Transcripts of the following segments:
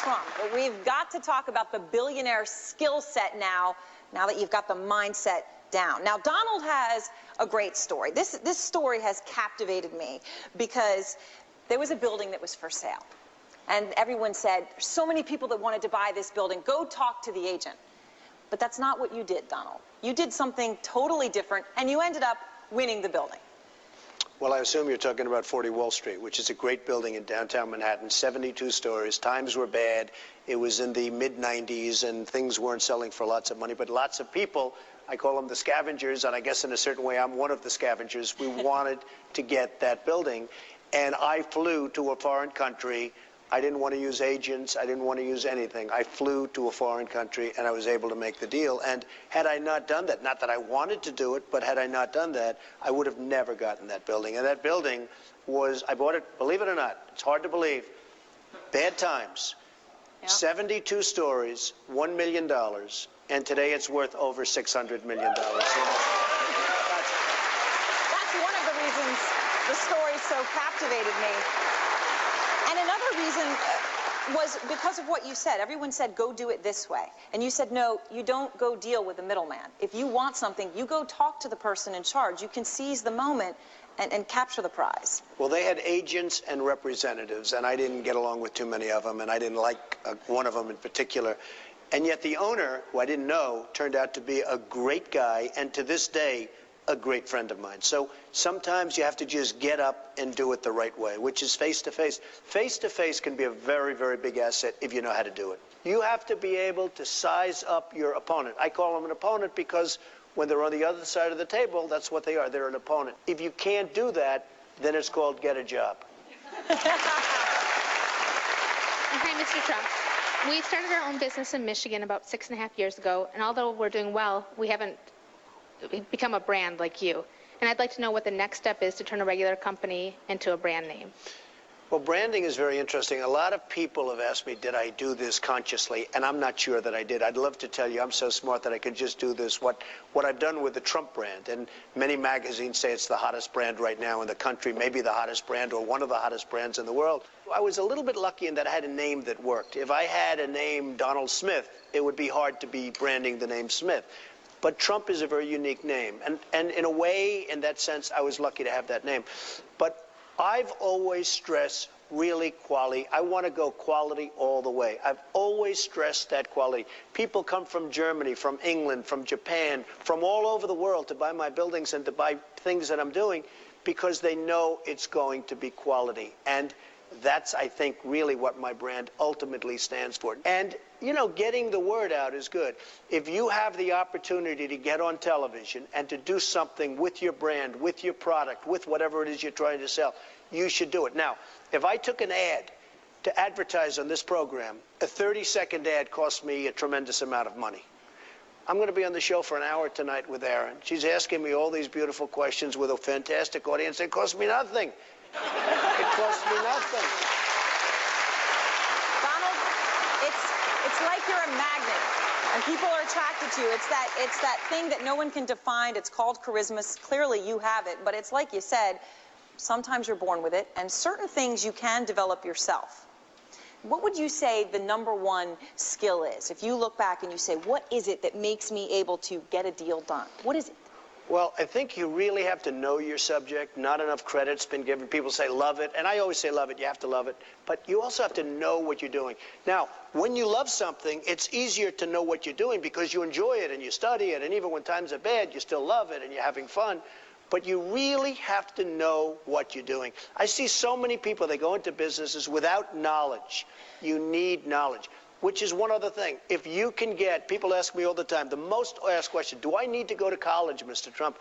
Trump, but we've got to talk about the billionaire skill set now that you've got the mindset down. Now, Donald has a great story. This story has captivated me because there was a building that was for sale. And everyone said, there's so many people that wanted to buy this building. Go talk to the agent. But that's not what you did, Donald. You did something totally different, and you ended up winning the building. Well, I assume you're talking about 40 Wall Street, which is a great building in downtown Manhattan, 72 stories. Times were bad. It was in the mid-90s, and things weren't selling for lots of money. But lots of people, I call them the scavengers, and I guess in a certain way I'm one of the scavengers. We wanted to get that building, and I flew to a foreign country. I didn't want to use agents. I didn't want to use anything. I flew to a foreign country, and I was able to make the deal. And had I not done that, not that I wanted to do it, but had I not done that, I would have never gotten that building. And that building was, I bought it, believe it or not, it's hard to believe, bad times, yep. 72 stories, $1 million, and today it's worth over $600 million. So that's one of the reasons the story so captivated me. And another reason was because of what you said. Everyone said, go do it this way. And you said, no, you don't go deal with the middleman. If you want something, you go talk to the person in charge. You can seize the moment and capture the prize. Well, they had agents and representatives, and I didn't get along with too many of them, and I didn't like one of them in particular. And yet the owner, who I didn't know, turned out to be a great guy, and to this day, a great friend of mine. So sometimes you have to just get up and do it the right way, which is face-to-face. Face-to-face can be a very, very big asset if you know how to do it. You have to be able to size up your opponent. I call them an opponent because when they're on the other side of the table, that's what they are. They're an opponent. If you can't do that, then it's called get a job. Hi, Mr. Trump. We started our own business in Michigan about 6.5 years ago, and although we're doing well, we haven't become a brand like you. And I'd like to know what the next step is to turn a regular company into a brand name. Well, branding is very interesting. A lot of people have asked me, did I do this consciously? And I'm not sure that I did. I'd love to tell you I'm so smart that I could just do this. What I've done with the Trump brand, and many magazines say it's the hottest brand right now in the country, maybe the hottest brand or one of the hottest brands in the world. I was a little bit lucky in that I had a name that worked. If I had a name Donald Smith, it would be hard to be branding the name Smith. But Trump is a very unique name. And in a way, in that sense, I was lucky to have that name. But I've always stressed really quality. I want to go quality all the way. I've always stressed that quality. People come from Germany, from England, from Japan, from all over the world to buy my buildings and to buy things that I'm doing because they know it's going to be quality. And that's, I think, really what my brand ultimately stands for. And, you know, getting the word out is good. If you have the opportunity to get on television and to do something with your brand, with your product, with whatever it is you're trying to sell, you should do it. Now, if I took an ad to advertise on this program, a 30-second ad cost me a tremendous amount of money. I'm going to be on the show for an hour tonight with Erin. She's asking me all these beautiful questions with a fantastic audience. It cost me nothing. It costs me nothing. Donald, it's like you're a magnet, and people are attracted to you. It's that thing that no one can define. It's called charisma. Clearly, you have it, but it's like you said, sometimes you're born with it, and certain things you can develop yourself. What would you say the #1 skill is? If you look back and you say, what is it that makes me able to get a deal done? What is it? Well, I think you really have to know your subject. Not enough credit's been given. People say love it, and I always say love it. You have to love it. But you also have to know what you're doing. Now, when you love something, it's easier to know what you're doing because you enjoy it and you study it, and even when times are bad, you still love it and you're having fun. But you really have to know what you're doing. I see so many people, they go into businesses without knowledge. You need knowledge. Which is one other thing. If you can get, people ask me all the time, the most asked question, do I need to go to college, Mr. Trump?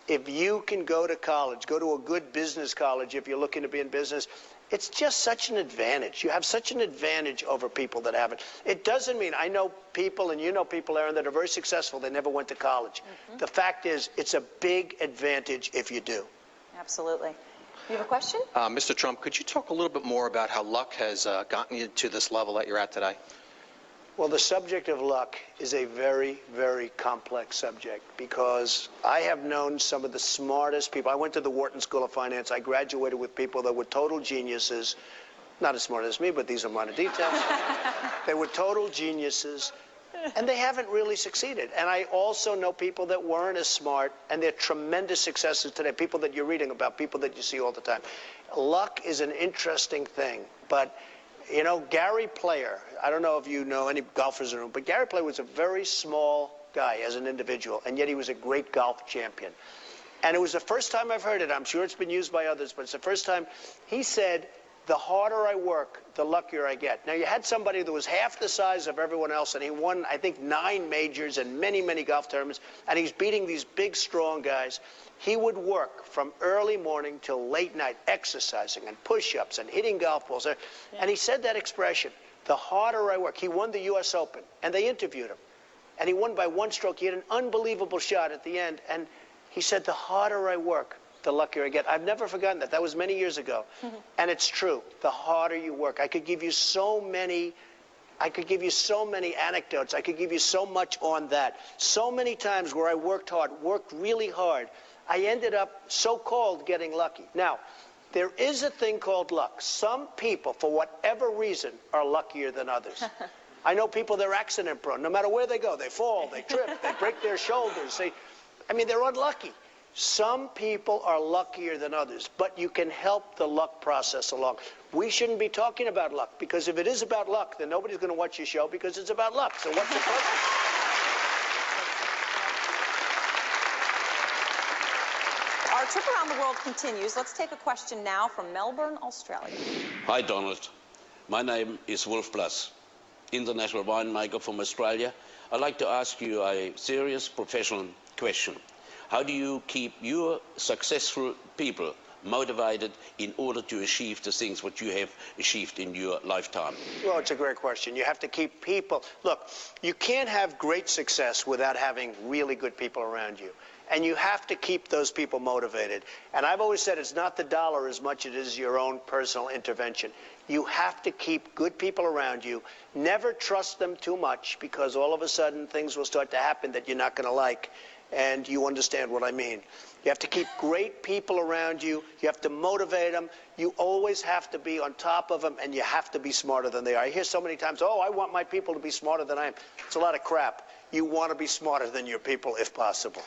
If you can go to college, go to a good business college if you're looking to be in business, it's just such an advantage. You have such an advantage over people that haven't. It doesn't mean, I know people, and you know people, Erin, that are very successful. They never went to college. The fact is, it's a big advantage if you do. Absolutely. You have a question? Mr. Trump, could you talk a little bit more about how luck has gotten you to this level that you're at today? Well, the subject of luck is a very, very complex subject because I have known some of the smartest people. I went to the Wharton School of Finance. I graduated with people that were total geniuses, not as smart as me, but these are minor details. They were total geniuses, and they haven't really succeeded. And I also know people that weren't as smart, and they're tremendous successes today, people that you're reading about, people that you see all the time. Luck is an interesting thing, but you know, Gary Player, I don't know if you know any golfers in the room, but Gary Player was a very small guy as an individual, and yet he was a great golf champion. And it was the first time I've heard it. I'm sure it's been used by others, but it's the first time he said, the harder I work, the luckier I get. Now, you had somebody that was half the size of everyone else, and he won, I think, 9 majors and many, many golf tournaments, and he's beating these big, strong guys. He would work from early morning till late night, exercising and push-ups and hitting golf balls. And he said that expression, the harder I work. He won the U.S. Open, and they interviewed him. And he won by 1 stroke. He had an unbelievable shot at the end, and he said, the harder I work, the luckier I get. I've never forgotten that. That was many years ago. And it's true. The harder you work. I could give you so many anecdotes. I could give you so much on that. So many times where I worked hard, worked really hard, I ended up so-called getting lucky. Now, there is a thing called luck. Some people, for whatever reason, are luckier than others. I know people, they're accident prone. No matter where they go, they fall, they trip, they break their shoulders. They're unlucky. Some people are luckier than others, but you can help the luck process along. We shouldn't be talking about luck, because if it is about luck, then nobody's going to watch your show because it's about luck. So what's the purpose? Our trip around the world continues. Let's take a question now from Melbourne, Australia. Hi, Donald. My name is Wolf Plus, international winemaker from Australia. I'd like to ask you a serious professional question. How do you keep your successful people motivated in order to achieve the things what you have achieved in your lifetime? Well, it's a great question. You have to keep people. Look, you can't have great success without having really good people around you. And you have to keep those people motivated. And I've always said it's not the dollar as much as it is your own personal intervention. You have to keep good people around you. Never trust them too much, because all of a sudden things will start to happen that you're not going to like. And you understand what I mean. You have to keep great people around you. You have to motivate them. You always have to be on top of them, and you have to be smarter than they are. I hear so many times, oh, I want my people to be smarter than I am. It's a lot of crap. You want to be smarter than your people if possible.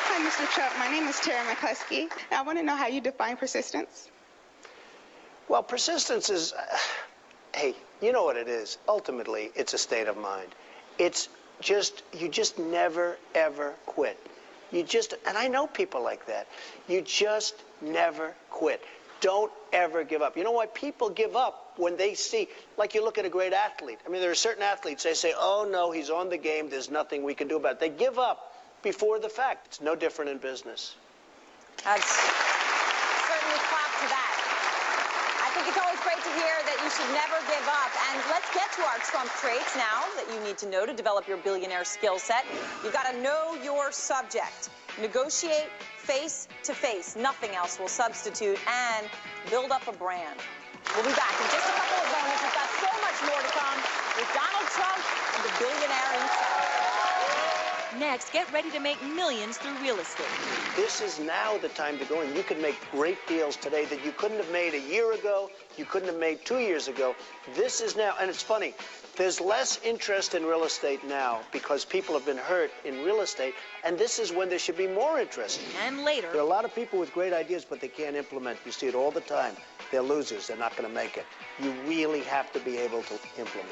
Hi, Mr. Trump. My name is Tara McCluskey. I want to know how you define persistence. Well, persistence is... Hey, you know what it is. Ultimately, it's a state of mind. It's just, you just never, ever quit. And I know people like that. You just never quit. Don't ever give up. You know why people give up? When they see, like you look at a great athlete. There are certain athletes, they say, oh, no, he's on the game. There's nothing we can do about it. They give up before the fact. It's no different in business. That's certainly clap to that. I think it's always great to hear that you should never give up. And let's get to our Trump traits now that you need to know to develop your billionaire skill set. You've got to know your subject. Negotiate face to face. Nothing else will substitute. And build up a brand. We'll be back in just a couple of moments. We've got so much more to come with Donald Trump and the billionaire himself. Next, get ready to make millions through real estate. This is now the time to go in. You can make great deals today that you couldn't have made a year ago, you couldn't have made 2 years ago. This is now, and it's funny, there's less interest in real estate now because people have been hurt in real estate, and this is when there should be more interest. And later... There are a lot of people with great ideas, but they can't implement. You see it all the time. They're losers. They're not going to make it. You really have to be able to implement.